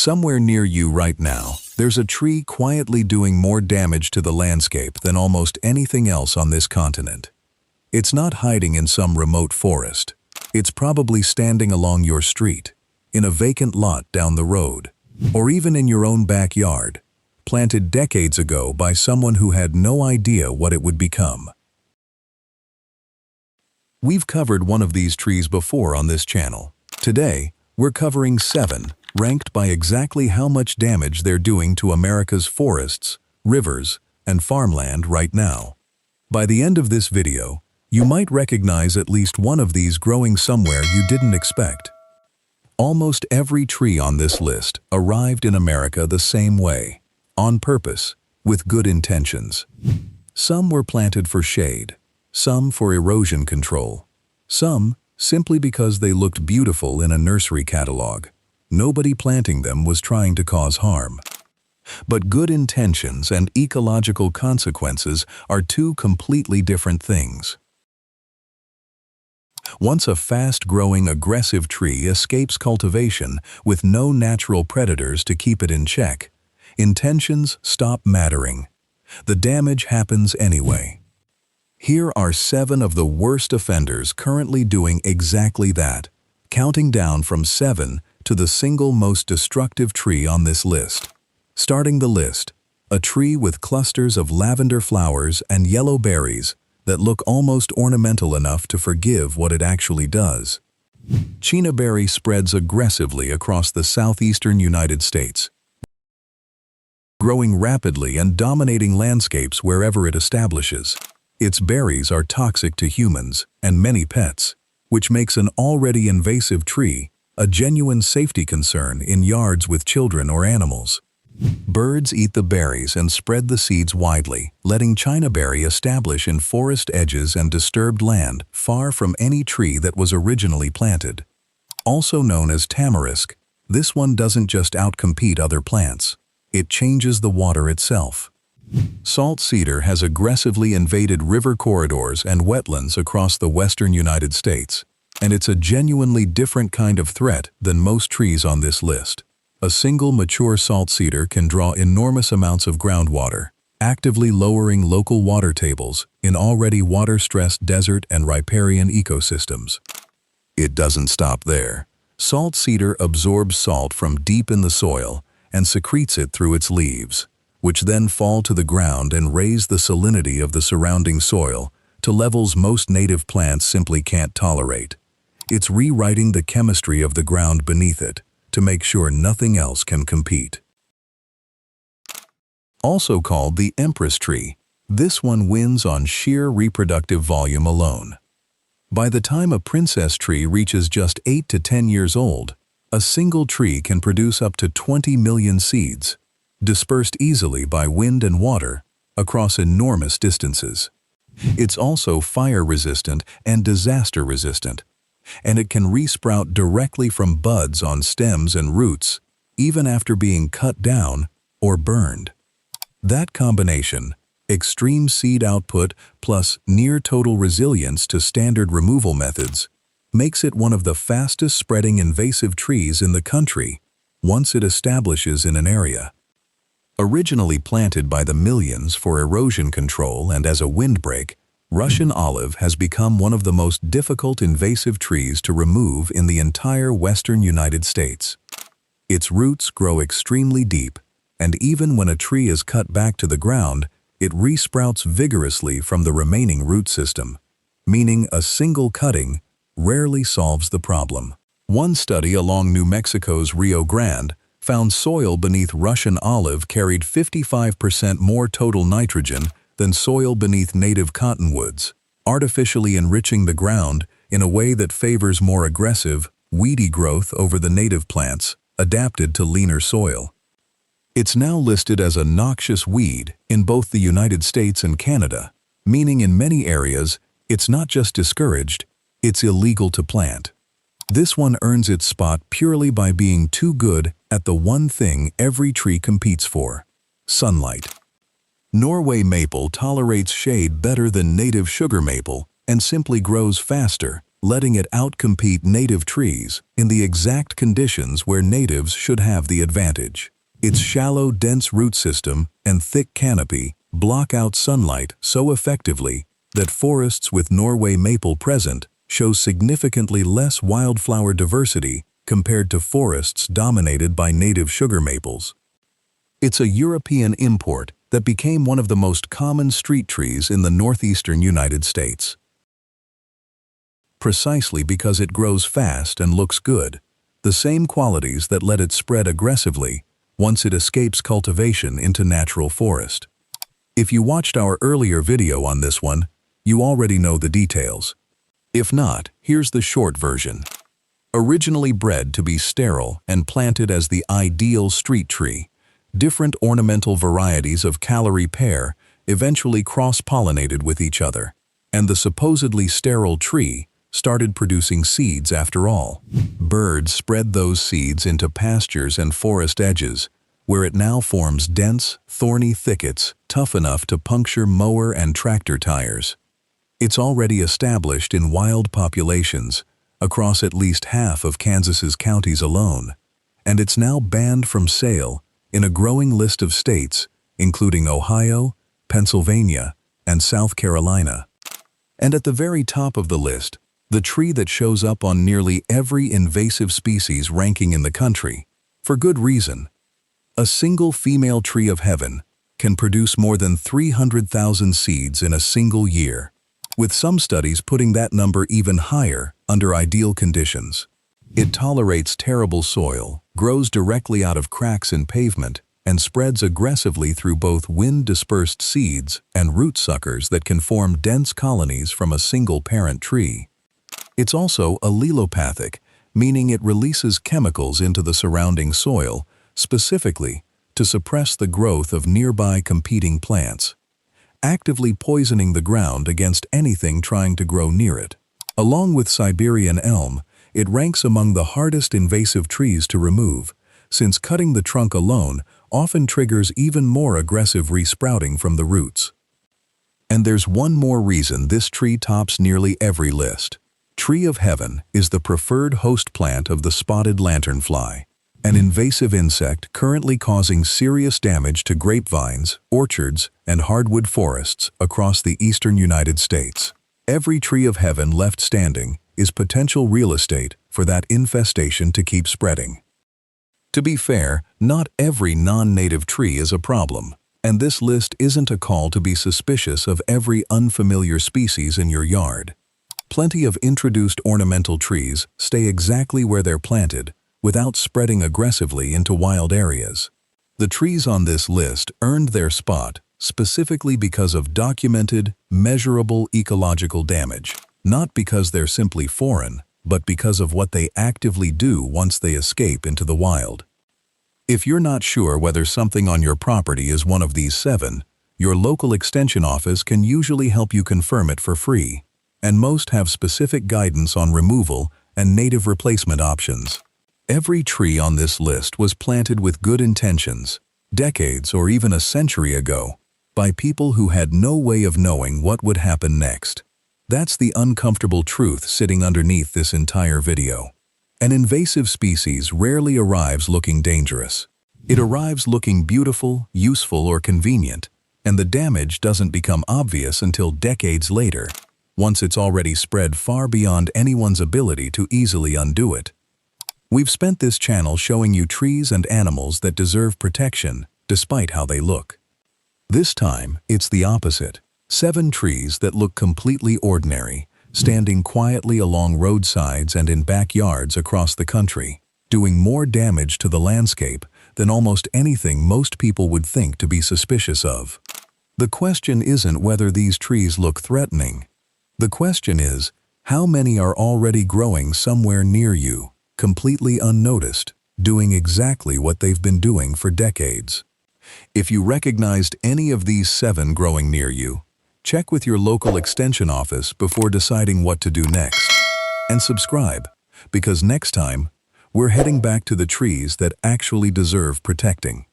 Somewhere near you right now, there's a tree quietly doing more damage to the landscape than almost anything else on this continent. It's not hiding in some remote forest. It's probably standing along your street, in a vacant lot down the road, or even in your own backyard, planted decades ago by someone who had no idea what it would become. We've covered one of these trees before on this channel. Today, we're covering 7, ranked by exactly how much damage they're doing to America's forests, rivers, and farmland right now. By the end of this video, you might recognize at least one of these growing somewhere you didn't expect. Almost every tree on this list arrived in America the same way, on purpose, with good intentions. Some were planted for shade, some for erosion control, some simply because they looked beautiful in a nursery catalog. Nobody planting them was trying to cause harm. But good intentions and ecological consequences are two completely different things. Once a fast-growing, aggressive tree escapes cultivation with no natural predators to keep it in check, intentions stop mattering. The damage happens anyway. Here are 7 of the worst offenders currently doing exactly that, counting down from 7 to the single most destructive tree on this list. Starting the list, a tree with clusters of lavender flowers and yellow berries that look almost ornamental enough to forgive what it actually does. Chinaberry spreads aggressively across the southeastern United States, growing rapidly and dominating landscapes wherever it establishes. Its berries are toxic to humans and many pets, which makes an already invasive tree a genuine safety concern in yards with children or animals. Birds eat the berries and spread the seeds widely, letting Chinaberry establish in forest edges and disturbed land far from any tree that was originally planted. Also known as tamarisk, this one doesn't just outcompete other plants. It changes the water itself. Saltcedar has aggressively invaded river corridors and wetlands across the western United States, and it's a genuinely different kind of threat than most trees on this list. A single mature saltcedar can draw enormous amounts of groundwater, actively lowering local water tables in already water-stressed desert and riparian ecosystems. It doesn't stop there. Saltcedar absorbs salt from deep in the soil and secretes it through its leaves, which then fall to the ground and raise the salinity of the surrounding soil to levels most native plants simply can't tolerate. It's rewriting the chemistry of the ground beneath it to make sure nothing else can compete. Also called the Empress tree, this one wins on sheer reproductive volume alone. By the time a princess tree reaches just 8 to 10 years old, a single tree can produce up to 20 million seeds, dispersed easily by wind and water across enormous distances. It's also fire-resistant and disaster-resistant, and it can resprout directly from buds on stems and roots, even after being cut down or burned. That combination, extreme seed output plus near-total resilience to standard removal methods, makes it one of the fastest-spreading invasive trees in the country once it establishes in an area. Originally planted by the millions for erosion control and as a windbreak, Russian olive has become one of the most difficult invasive trees to remove in the entire western United States. Its roots grow extremely deep, and even when a tree is cut back to the ground, it resprouts vigorously from the remaining root system, meaning a single cutting rarely solves the problem. One study along New Mexico's Rio Grande found soil beneath Russian olive carried 55% more total nitrogen than soil beneath native cottonwoods, artificially enriching the ground in a way that favors more aggressive, weedy growth over the native plants, adapted to leaner soil. It's now listed as a noxious weed in both the United States and Canada, meaning in many areas it's not just discouraged, it's illegal to plant. This one earns its spot purely by being too good at the one thing every tree competes for: sunlight. Norway maple tolerates shade better than native sugar maple and simply grows faster, letting it outcompete native trees in the exact conditions where natives should have the advantage. Its shallow, dense root system and thick canopy block out sunlight so effectively that forests with Norway maple present show significantly less wildflower diversity compared to forests dominated by native sugar maples. It's a European import that became one of the most common street trees in the northeastern United States. Precisely because it grows fast and looks good, the same qualities that let it spread aggressively once it escapes cultivation into natural forest. If you watched our earlier video on this one, you already know the details. If not, here's the short version. Originally bred to be sterile and planted as the ideal street tree, different ornamental varieties of Callery Pear eventually cross-pollinated with each other, and the supposedly sterile tree started producing seeds after all. Birds spread those seeds into pastures and forest edges, where it now forms dense, thorny thickets tough enough to puncture mower and tractor tires. It's already established in wild populations across at least half of Kansas's counties alone, and it's now banned from sale in a growing list of states, including Ohio, Pennsylvania, and South Carolina. And at the very top of the list, the tree that shows up on nearly every invasive species ranking in the country, for good reason. A single female tree of heaven can produce more than 300,000 seeds in a single year, with some studies putting that number even higher under ideal conditions. It tolerates terrible soil, grows directly out of cracks in pavement, and spreads aggressively through both wind-dispersed seeds and root suckers that can form dense colonies from a single parent tree. It's also allelopathic, meaning it releases chemicals into the surrounding soil, specifically to suppress the growth of nearby competing plants, actively poisoning the ground against anything trying to grow near it. Along with Siberian elm, it ranks among the hardest invasive trees to remove, since cutting the trunk alone often triggers even more aggressive resprouting from the roots. And there's one more reason this tree tops nearly every list. Tree of Heaven is the preferred host plant of the spotted lanternfly, an invasive insect currently causing serious damage to grapevines, orchards, and hardwood forests across the eastern United States. Every tree of heaven left standing is potential real estate for that infestation to keep spreading. To be fair, not every non-native tree is a problem, and this list isn't a call to be suspicious of every unfamiliar species in your yard. Plenty of introduced ornamental trees stay exactly where they're planted without spreading aggressively into wild areas. The trees on this list earned their spot specifically because of documented, measurable ecological damage, not because they're simply foreign, but because of what they actively do once they escape into the wild. If you're not sure whether something on your property is one of these 7, your local extension office can usually help you confirm it for free, and most have specific guidance on removal and native replacement options. Every tree on this list was planted with good intentions, decades or even a century ago, by people who had no way of knowing what would happen next. That's the uncomfortable truth sitting underneath this entire video. An invasive species rarely arrives looking dangerous. It arrives looking beautiful, useful, or convenient, and the damage doesn't become obvious until decades later, once it's already spread far beyond anyone's ability to easily undo it. We've spent this channel showing you trees and animals that deserve protection, despite how they look. This time, it's the opposite. 7 trees that look completely ordinary, standing quietly along roadsides and in backyards across the country, doing more damage to the landscape than almost anything most people would think to be suspicious of. The question isn't whether these trees look threatening. The question is, how many are already growing somewhere near you, completely unnoticed, doing exactly what they've been doing for decades? If you recognized any of these 7 growing near you, check with your local extension office before deciding what to do next. And subscribe, because next time, we're heading back to the trees that actually deserve protecting.